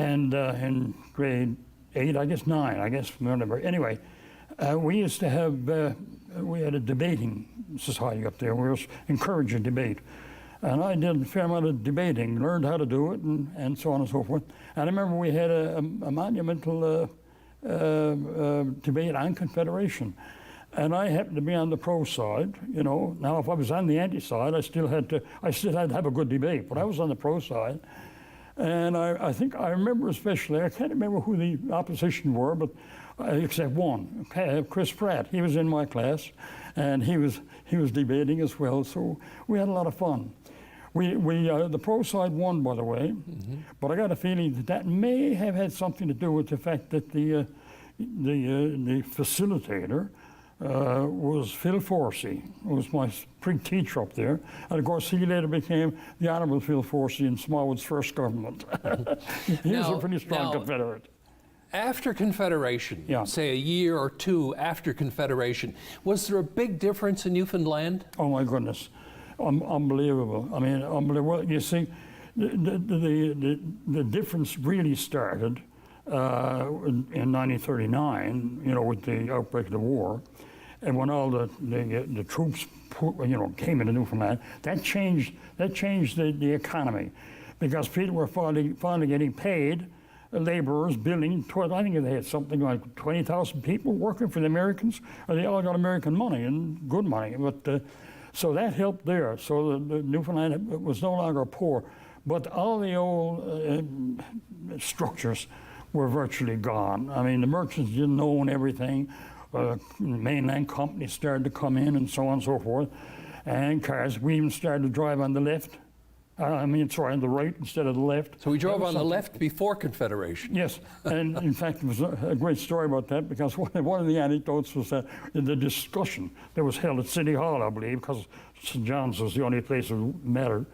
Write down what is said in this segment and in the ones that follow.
And in grade 8, I guess 9, I guess, remember. Anyway, we used to have, we had a debating society up there. We were encouraging debate. And I did a fair amount of debating, learned how to do it, and so on and so forth. And I remember we had a monumental debate on Confederation. And I happened to be on the pro side, you know. Now, if I was on the anti side, I still had to have a good debate, but I was on the pro side. And I think I remember especially, I can't remember who the opposition were, but except one, Chris Pratt. He was in my class, and he was debating as well. So we had a lot of fun. The pro side won, by the way, but I got a feeling that may have had something to do with the fact that the facilitator was Phil Forsey, who was my pre-teacher up there. And of course, he later became the Honorable Phil Forsey in Smallwood's first government. He was a pretty strong Confederate. After Confederation, say a year or two after Confederation, was there a big difference in Newfoundland? Oh my goodness, unbelievable. I mean, unbelievable. You see, the difference really started in 1939, you know, with the outbreak of the war. And when all the troops, you know, came into Newfoundland, that changed the economy, because people were finally getting paid. Laborers building, I think they had something like 20,000 people working for the Americans, and they all got American money and good money. But so that helped there. So the Newfoundland was no longer poor, but all the old structures were virtually gone. I mean, the merchants didn't own everything. Mainland companies started to come in and so on and so forth. And cars, we even started to drive on the left. On the right instead of the left. So we drove on the left before Confederation. Yes, and in fact, there was a great story about that, because one of the anecdotes was that in the discussion that was held at City Hall, I believe, because St. John's was the only place that mattered.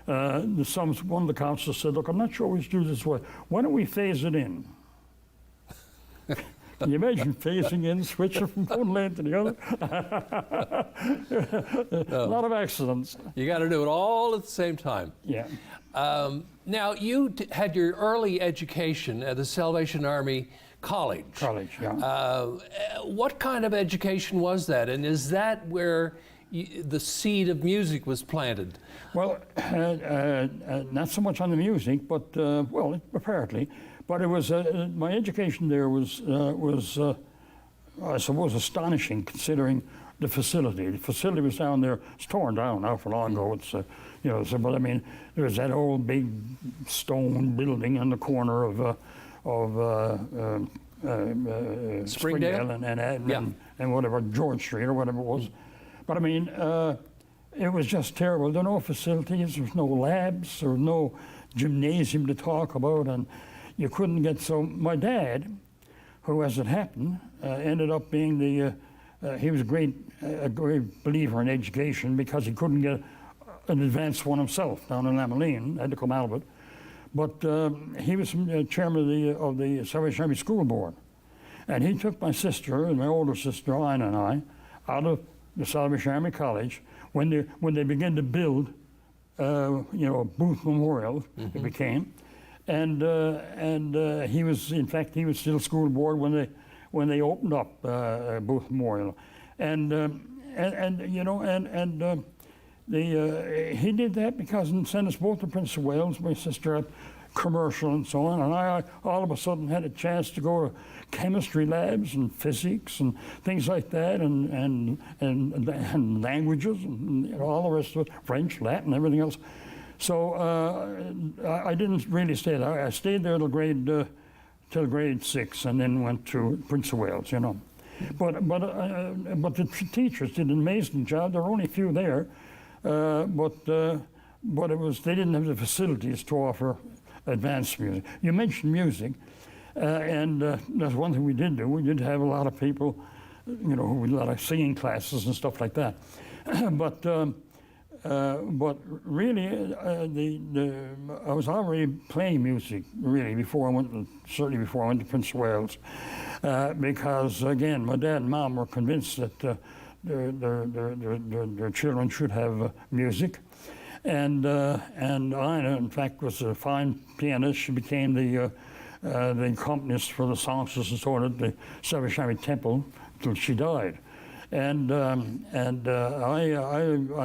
One of the councillors said, "Look, I'm not sure we should do this way. Why don't we phase it in?" Can you imagine phasing in, switching from one lane to the other? A lot of accidents. You got to do it all at the same time. Yeah. Now, you had your early education at the Salvation Army College. College, yeah. What kind of education was that? And is that where the seed of music was planted? Well, not so much on the music, but, well, apparently. But it was, my education there was I suppose, astonishing, considering the facility. The facility was down there. It's torn down now for long ago. It's, you know, so, but I mean, there was that old big stone building in the corner of Springdale and whatever, George Street or whatever it was. But I mean, it was just terrible. There were no facilities. There was no labs. There was no gymnasium to talk about, and you couldn't get. So my dad, who, as it happened, ended up being he was a great believer in education, because he couldn't get an advanced one himself down in Lamoline, had to come out of it. But he was chairman of the Salvation Army School Board. And he took my sister and my older sister, Ina, and I, out of the Salvation Army College when they began to build, you know, Booth Memorial, it became. And he was, in fact, he was still school board when they opened up Booth Memorial, and you know, he did that because he sent us both to Prince of Wales, my sister at commercial and so on, and I all of a sudden had a chance to go to chemistry labs and physics and things like that, and languages and you know, all the rest of it, French, Latin, everything else. So I didn't really stay there. I stayed there till grade 6, and then went to Prince of Wales, you know. But the teachers did an amazing job. There were only a few there, but it was, they didn't have the facilities to offer advanced music. You mentioned music, and that's one thing we did do. We did have a lot of people, you know, a lot of singing classes and stuff like that. But really, I was already playing music really certainly before I went to Prince of Wales, because again, my dad and mom were convinced that their children should have music, And Ina, in fact, was a fine pianist. She became the accompanist for the songsters and so on at the Savashami Temple till she died. And I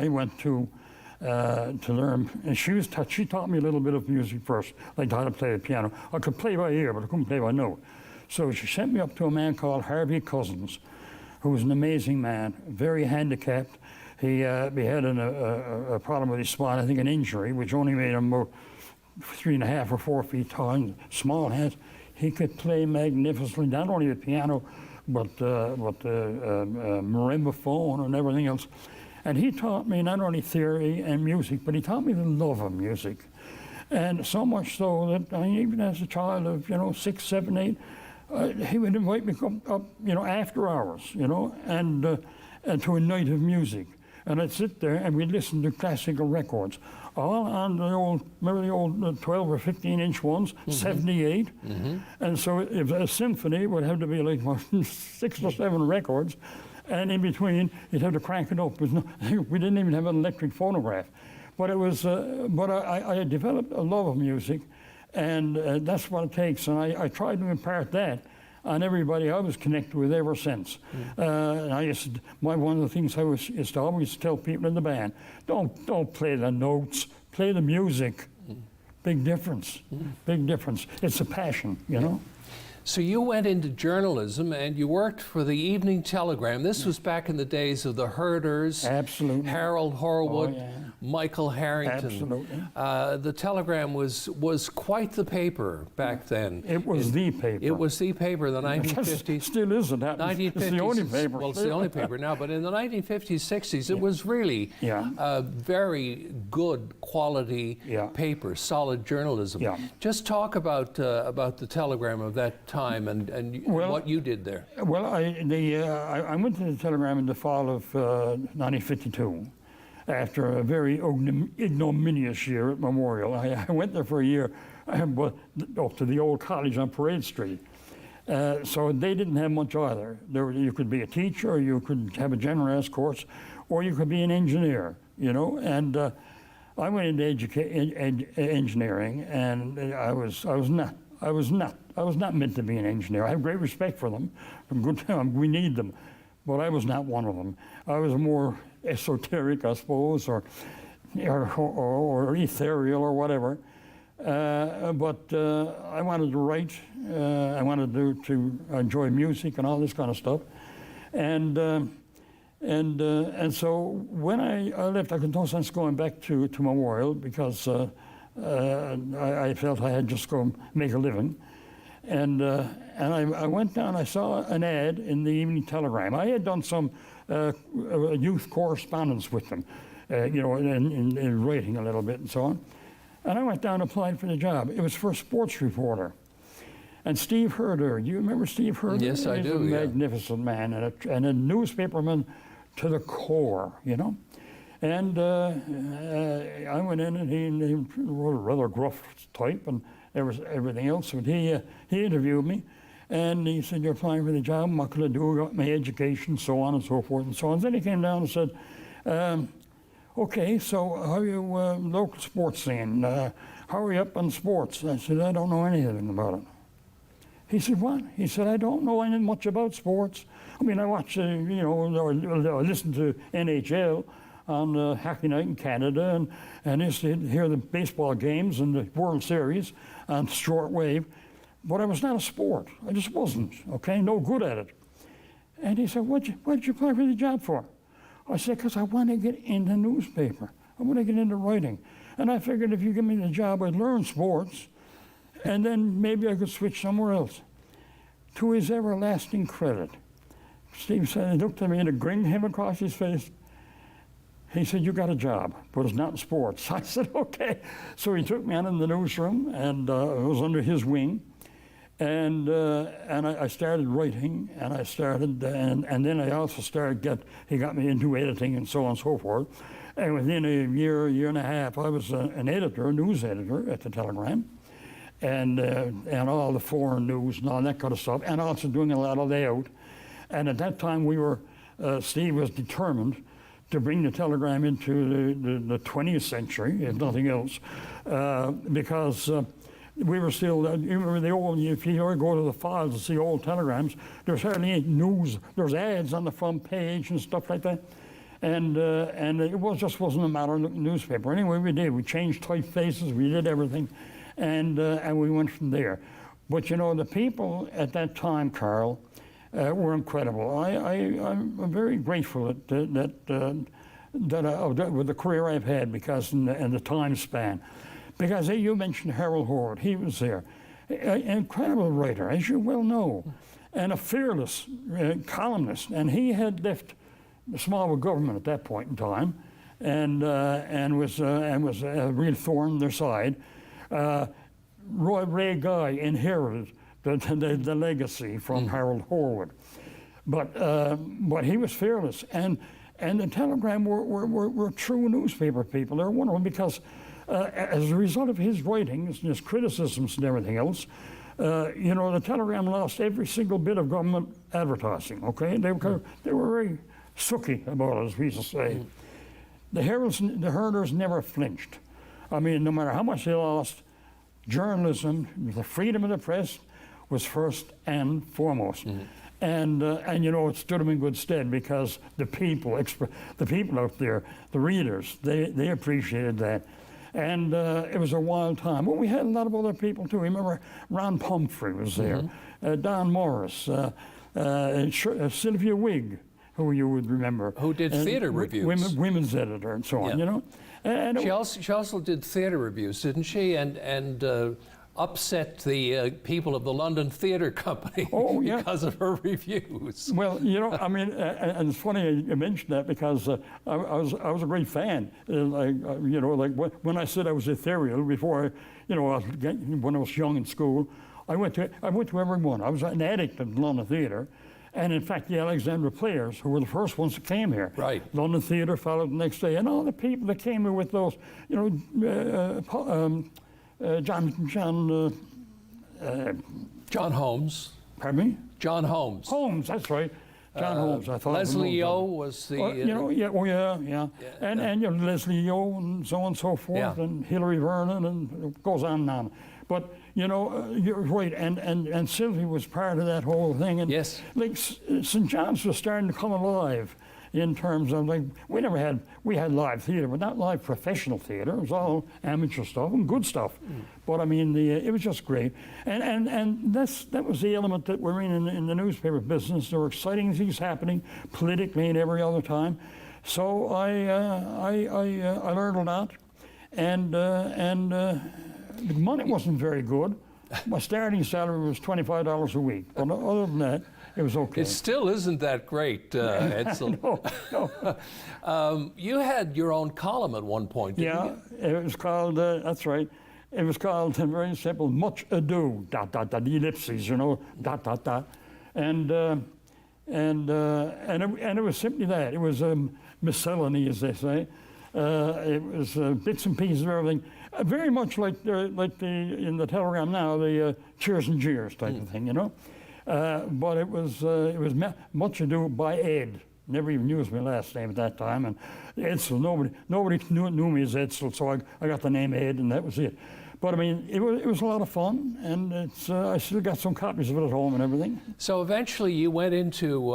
went to learn, and she taught me a little bit of music first, like how to play the piano. I could play by ear, but I couldn't play by note. So she sent me up to a man called Harvey Cousins, who was an amazing man, very handicapped. He had a problem with his spine, I think an injury, which only made him about 3.5 or 4 feet tall, small hands. He could play magnificently, not only the piano, but the marimba phone and everything else. And he taught me not only theory and music, but he taught me the love of music. And so much so that even as a child of, 6, 7, 8, he would invite me up, after hours, and to a night of music. And I'd sit there and we'd listen to classical records, all on the old, remember the old 12 or 15-inch ones, 78. And so if a symphony would have to be like 6 or 7 records, and in between, you'd have to crank it up. We didn't even have an electric phonograph. But it was, I developed a love of music, and that's what it takes. And I tried to impart that on everybody I was connected with ever since. And one of the things I used to always tell people in the band, don't play the notes, play the music. Big difference, big difference. It's a passion, you know. So you went into journalism and you worked for the Evening Telegram. This was back in the days of the Herders, absolutely, Harold Horwood, Michael Harrington. Absolutely. The Telegram was quite the paper back then. It was the paper. It was the paper, the 1950s. Still isn't. It's the only paper. Well, it's the only paper now, but in the 1950s, 60s, it was really a very good quality paper, solid journalism. Just talk about the Telegram of that time and what you did there. Well, I went to the Telegram in the fall of 1952 after a very ignominious year at Memorial. I went there for a year up to the old college on Parade Street. So they didn't have much either. You could be a teacher, or you could have a general ed course, or you could be an engineer, you know. And I went into engineering, and I was not meant to be an engineer. I have great respect for them. We need them, but I was not one of them. I was more esoteric, I suppose, or ethereal or whatever. But I wanted to write. I wanted to enjoy music and all this kind of stuff. And so when I left, I could no sense going back to Memorial because I felt I had just go make a living. And I went down, I saw an ad in the Evening Telegram. I had done some youth correspondence with them, you know, in writing a little bit and so on. And I went down and applied for the job. It was for a sports reporter. And Steve Herder, you remember Steve Herder? Yes, I do. He's a magnificent man and a newspaperman to the core, you know. And I went in and he wrote a rather gruff type and there was everything else. But he interviewed me and he said, "You're applying for the job, what can I do? I got my education," so on and so forth and so on. Then he came down and said, "Okay, so how are you local sports scene? How are you up on sports?" I said, "I don't know anything about it." He said, "What?" He said, "I don't know anything much about sports. I mean, I watch, you know, or listen to NHL on Hockey Night in Canada, and used to hear the baseball games and the World Series on shortwave, but I was not a sport. I just wasn't, okay, no good at it." And he said, what did you apply for the job for?" I said, "Because I want to get into newspaper. I want to get into writing. And I figured if you give me the job, I'd learn sports, and then maybe I could switch somewhere else." To his everlasting credit, Steve said, he looked at me and a grin came across his face. He said, "You got a job, but it's not in sports." I said, "Okay." So he took me on in the newsroom, and I was under his wing. And I started writing, and I started, and then I also he got me into editing and so on and so forth. And within a year and a half, I was an editor, a news editor at the Telegram, and all the foreign news and all that kind of stuff, and also doing a lot of layout. And at that time, Steve was determined to bring the telegram into the 20th century, if nothing else, because we were still, you remember the old, if you ever go to the files and see old telegrams, there's hardly any news, there's ads on the front page and stuff like that. And it just wasn't a matter of the newspaper. Anyway, we did. We changed typefaces, we did everything, and we went from there. But you know, the people at that time, Karl, were incredible. I'm very grateful with the career I've had because and the time span. Because you mentioned Harold Howard, he was there. An incredible writer, as you well know, and a fearless columnist. And he had left the small government at that point in time, and was a real thorn in their side. Ray Guy inherited the legacy from Harold Howard, but he was fearless, and the Telegram were true newspaper people. They were one of them because. As a result of his writings and his criticisms and everything else, you know, the Telegram lost every single bit of government advertising, okay? They were very sooky about it, as we used to say. The herders never flinched. I mean, no matter how much they lost, journalism, the freedom of the press was first and foremost. And you know, it stood them in good stead because the people out there, the readers, they appreciated that. And it was a wild time. Well, we had a lot of other people too. Remember, Ron Pumphrey was there, Don Morris, Sylvia Wigg, who you would remember. Who did theater reviews. Women's editor and so on, you know. And she also did theater reviews, didn't she? And upset the people of the London Theatre Company because of her reviews. Well, you know, I mean, and it's funny you mentioned that because I was a great fan. You know, like when I said I was ethereal before, you know, when I was young in school, I went to every one. I was an addict of London Theatre. And in fact, the Alexandra Players, who were the first ones that came here. Right. London Theatre followed the next day. And all the people that came here with those, you know, John Holmes. Pardon me? John Holmes. Holmes, that's right. John Holmes, I thought. Leslie Yo was the... you know, yeah. And you know, Leslie Yo and so on and so forth, and Hilary Vernon, and it goes on and on. But, you know, you're right, and Sylvie was part of that whole thing. And yes. Like, St. John's was starting to come alive in terms of, like, we had live theatre, but not live professional theatre. It was all amateur stuff and good stuff. But I mean, it was just great. And that was the element that we're in the newspaper business. There were exciting things happening politically and every other time. So I learned a lot, and the money wasn't very good. My starting salary was $25 a week, but other than that, it was okay. It still isn't that great, Edsel. No. You had your own column at one point, didn't you? Yeah, it was called, that's right, it was called, very simple, Much Ado, ... ellipses, you know, ... And it was simply that. It was miscellany, as they say. It was bits and pieces of everything. Very much like in the Telegram now, the cheers and jeers type of thing, you know. But it was Much Ado by Ed. Never even used my last name at that time. And Edsel, nobody knew me as Edsel, so I got the name Ed, and that was it. But I mean, it was a lot of fun, and I still got some copies of it at home and everything. So eventually, you went into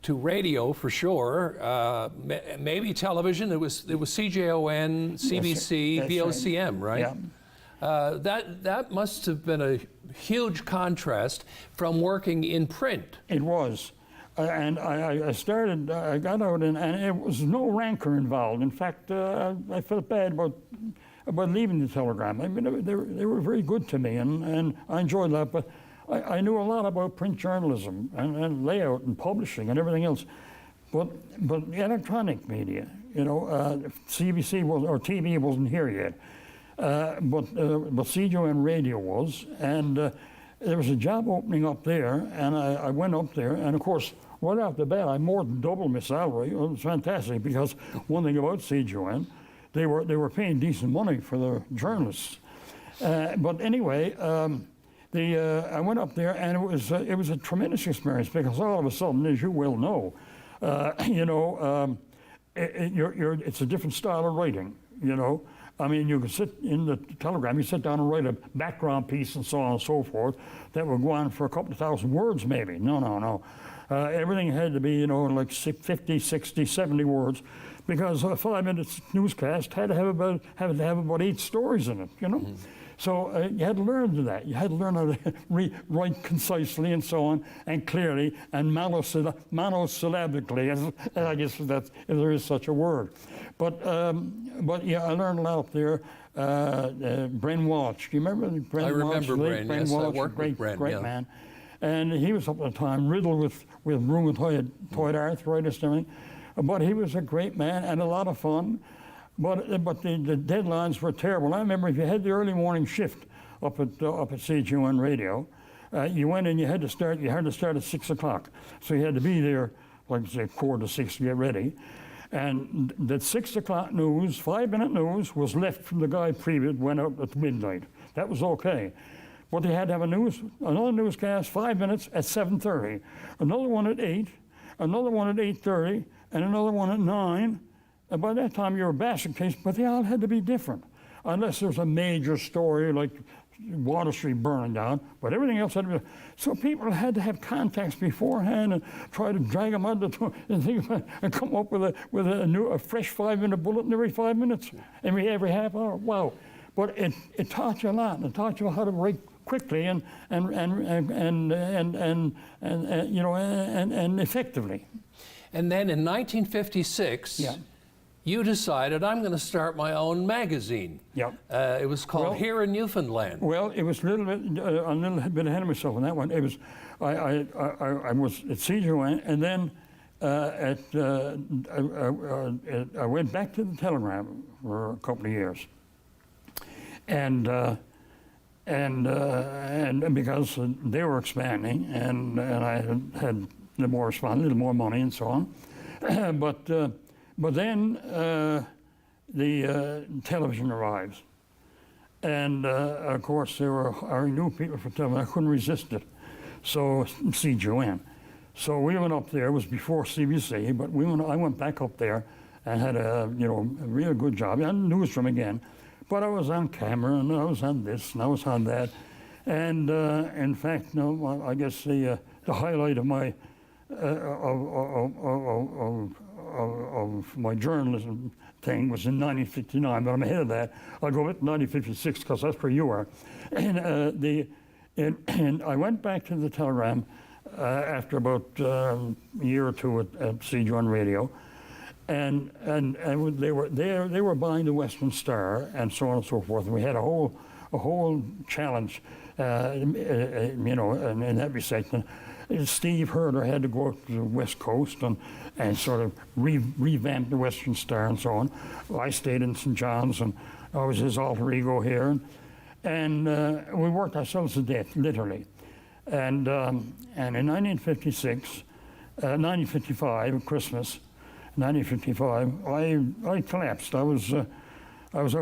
to radio for sure, maybe television. It was CJON, CBC, yes, VOCM, right? Yeah. That must have been a huge contrast from working in print. It was. And I got out, and it was no rancor involved. In fact, I felt bad about leaving the Telegram. I mean, they were very good to me, and I enjoyed that. But I knew a lot about print journalism and layout and publishing and everything else. But electronic media, you know, CBC or TV wasn't here yet. But CJON radio was, and there was a job opening up there, and I went up there, and of course, right off the bat, I more than doubled my salary. It was fantastic because one thing about CJON, they were paying decent money for the journalists. But anyway, I went up there, and it was a tremendous experience because all of a sudden, as you well know, you know, it's a different style of writing, you know. I mean, you could sit in the telegram, you sit down and write a background piece and so on and so forth that would go on for a couple of thousand words maybe. No. Everything had to be, you know, like 50, 60, 70 words, because a 5-minute newscast had to have about 8 stories in it, you know. So you had to learn that. You had to learn how to write concisely and so on, and clearly, and monosyllabically, as I guess if there is such a word. But yeah, I learned a lot up there. Bren Walsh, do you remember Bren Walsh? I remember Bren, yes, Walsh, I worked with Bren, great man. And he was up at the time riddled with rheumatoid arthritis and everything. But he was a great man and a lot of fun. But the deadlines were terrible. I remember if you had the early morning shift up at CGN Radio, you went and you had to start at 6 o'clock. So you had to be there, like say 4 to 6 to get ready. And that 6 o'clock news, 5-minute news, was left from the guy previous, went out at midnight. That was okay. But they had to have another newscast, 5 minutes at 7:30, another one at 8, another one at 8:30, and another one at 9. And by that time, you're a basket case, but they all had to be different, unless there's a major story like Water Street burning down, but everything else had to be. So people had to have contacts beforehand and try to drag them out and come up with a fresh 5-minute bulletin every 5 minutes, every half hour. Wow! But it taught you a lot. It taught you how to write quickly and you know, and effectively. And then in 1956. Yeah. You decided, I'm going to start my own magazine. Yeah. It was called Here in Newfoundland. Well, it was a little bit ahead of myself on that one. It was, I was at CGN, and then I went back to the Telegram for a couple of years, and because they were expanding, and I had a little more responsibility, a little more money, and so on, But then the television arrives. And of course, I knew people from television. I couldn't resist it. So, CGN. So we went up there. It was before CBC, but I went back up there and had a real good job. I had a newsroom again. But I was on camera, and I was on this, and I was on that. And in fact, no, I guess the highlight of my of my journalism thing was in 1959, but I'm ahead of that. I'll go with 1956 because that's where you are. And and I went back to the Telegram after about a year or two at CGN Radio, and they were buying the Western Star and so on and so forth. And we had a whole challenge, you know, in that respect. Steve Herder had to go up to the West Coast and sort of revamp the Western Star and so on. I stayed in St. John's, and I was his alter ego here. And we worked ourselves to death, literally. And in 1955, Christmas, 1955, I collapsed. I was out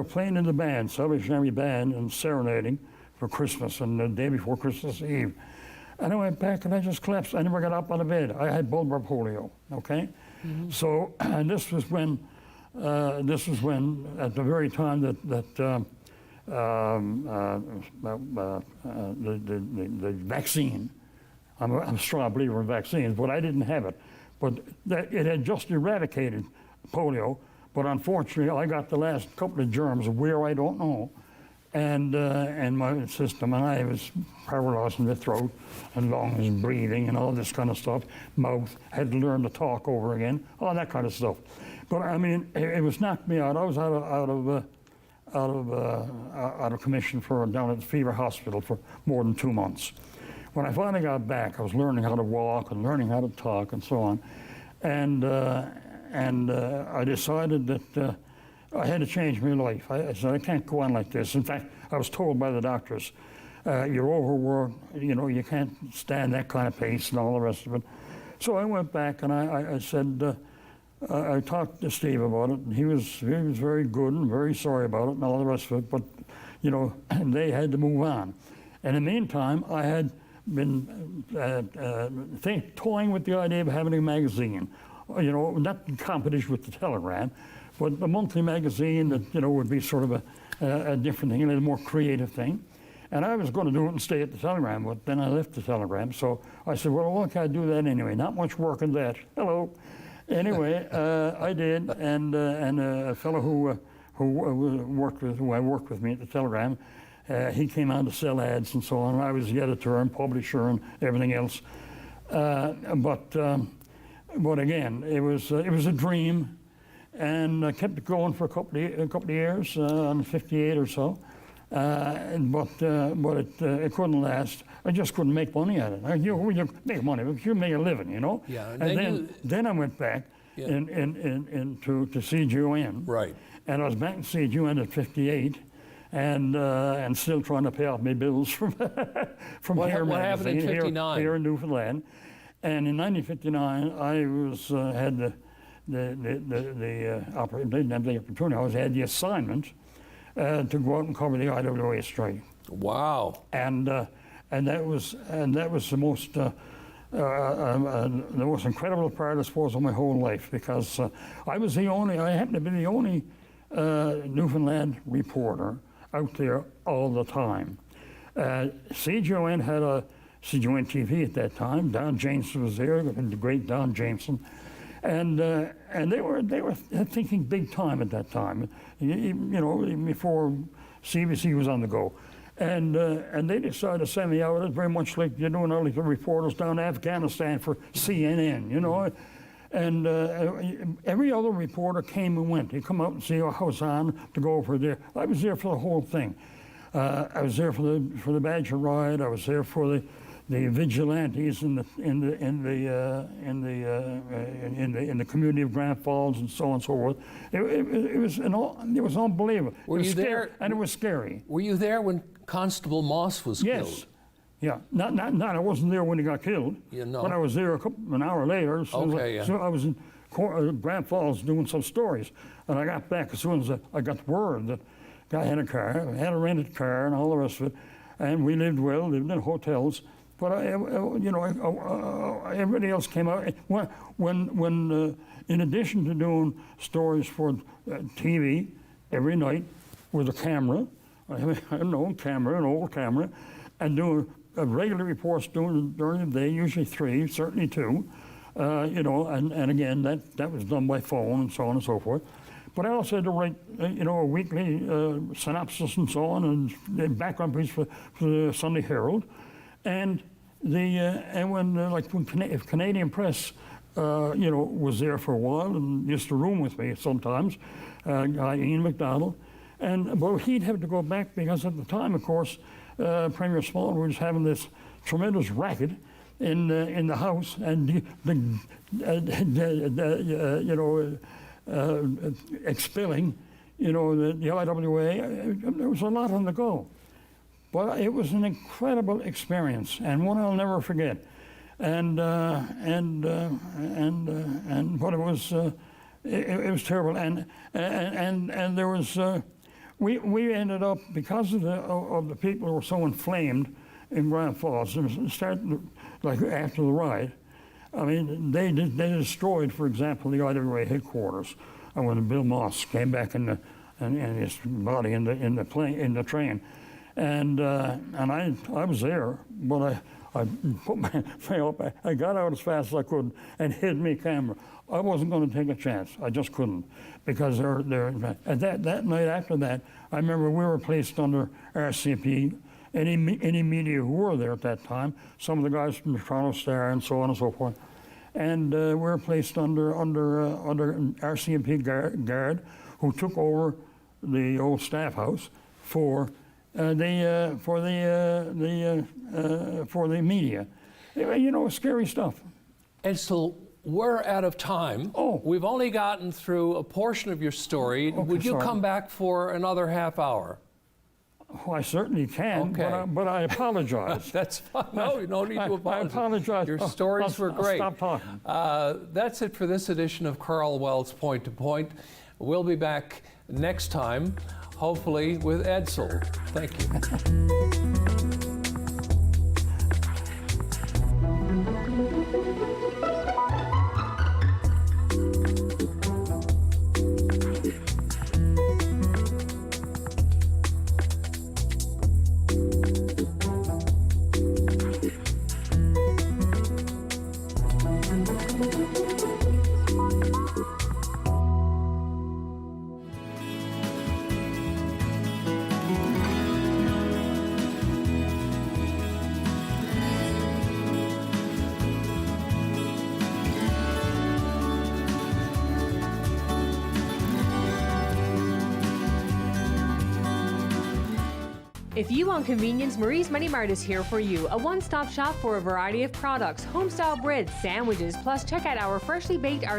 playing in the band, Salvation Army Band, and serenading for Christmas, and the day before Christmas Eve. And I went back and I just collapsed. I never got up out of bed. I had bulbar polio, okay? Mm-hmm. So, and this was when at the very time that the vaccine, I'm a strong believer in vaccines, but I didn't have it. But it had just eradicated polio, but unfortunately I got the last couple of germs, where I don't know, and my system, and I was paralyzed in the throat and lungs and breathing and all this kind of stuff, mouth, had to learn to talk over again, all that kind of stuff. But I mean, it was knocked me out. I was out of commission down at the Fever Hospital for more than 2 months. When I finally got back, I was learning how to walk and learning how to talk and so on, and I decided that I had to change my life. I said, I can't go on like this. In fact, I was told by the doctors, you're overworked, you know, you can't stand that kind of pace and all the rest of it. So I went back and I said, I talked to Steve about it, and he was very good and very sorry about it and all the rest of it, but, you know, they had to move on. And in the meantime, I had been toying with the idea of having a magazine. not in competition with the Telegram, but the monthly magazine that, would be sort of a different thing, a little more creative thing. And I was going to do it and stay at the Telegram, but then I left the Telegram. So I said, well, why can't I do that anyway? Not much work in that. Hello. Anyway, I did, and a fellow who I worked with me at the Telegram, he came on to sell ads and so on. And I was the editor and publisher and everything else. But again, it was a dream, and I kept it going for a couple of years, on 58 or so. But it couldn't last. I just couldn't make money at it. You make money, but you make a living, Yeah. And then I went back to CGON. Right. And I was back in CGON at 58, and still trying to pay off my bills from What Hair happened in magazine 59? here in Newfoundland. And in 1959, I had the opportunity. I had the assignment to go out and cover the IWA strike. Wow. And that was the most incredible part, I suppose, of my whole life, because I happened to be the only Newfoundland reporter out there all the time. CGON had a CGON TV at that time. Don Jameson was there, the great Don Jameson, and they were thinking big time at that time. Even before CBC was on the go. And they decided to send me out, very much like you're doing all the reporters down in Afghanistan for CNN, And every other reporter came and went. He'd come out and see how I was on to go over there. I was there for the whole thing. I was there for the Badger Ride. I was there for the vigilantes in the community of Grand Falls and so on and so forth. It was unbelievable. Were you there? And it was scary. Were you there when Constable Moss was killed? Yes. Yeah. Not. I wasn't there when he got killed. But I was there an hour later. So I was in Grand Falls doing some stories, and I got back as soon as I got word that guy had a car, had a rented car, and all the rest of it, and we lived in hotels. But everybody else came out. When in addition to doing stories for TV every night with a camera, an old camera, and doing regular reports during the day, usually 3, certainly 2, and again that was done by phone and so on and so forth. But I also had to write, a weekly synopsis and so on, and background piece for the Sunday Herald, and when Canadian Press, was there for a while and used to room with me sometimes, Ian McDonald, but he'd have to go back because at the time, of course, Premier Smallwood was having this tremendous racket in the House, and expelling, the IWA. There was a lot on the go. But it was an incredible experience, and one I'll never forget. But it was terrible. And there was we ended up, because of the people who were so inflamed in Grand Falls. It started like after the riot. I mean, they destroyed, for example, the IWA headquarters. And when Bill Moss came back in his body in the train. And I was there, but I put my up. I got out as fast as I could and hid my camera. I wasn't going to take a chance. I just couldn't, because that night after that, I remember we were placed under RCMP. Any media who were there at that time, some of the guys from the Toronto Star and so on and so forth, and we were placed under RCMP guard, who took over the old staff house for the media. Scary stuff. Edsel, we're out of time. Oh. We've only gotten through a portion of your story. Okay, Would you sorry. come back for another half hour? Oh, I certainly can, Okay. but I apologize. That's fine. No need to apologize. I apologize. Your stories were great. I'll stop talking. That's it for this edition of Karl Wells' Point to Point. We'll be back next time, hopefully with Edsel. Thank you. If you want convenience, Marie's Mini Mart is here for you. A one-stop shop for a variety of products, home-style breads, sandwiches, plus check out our freshly baked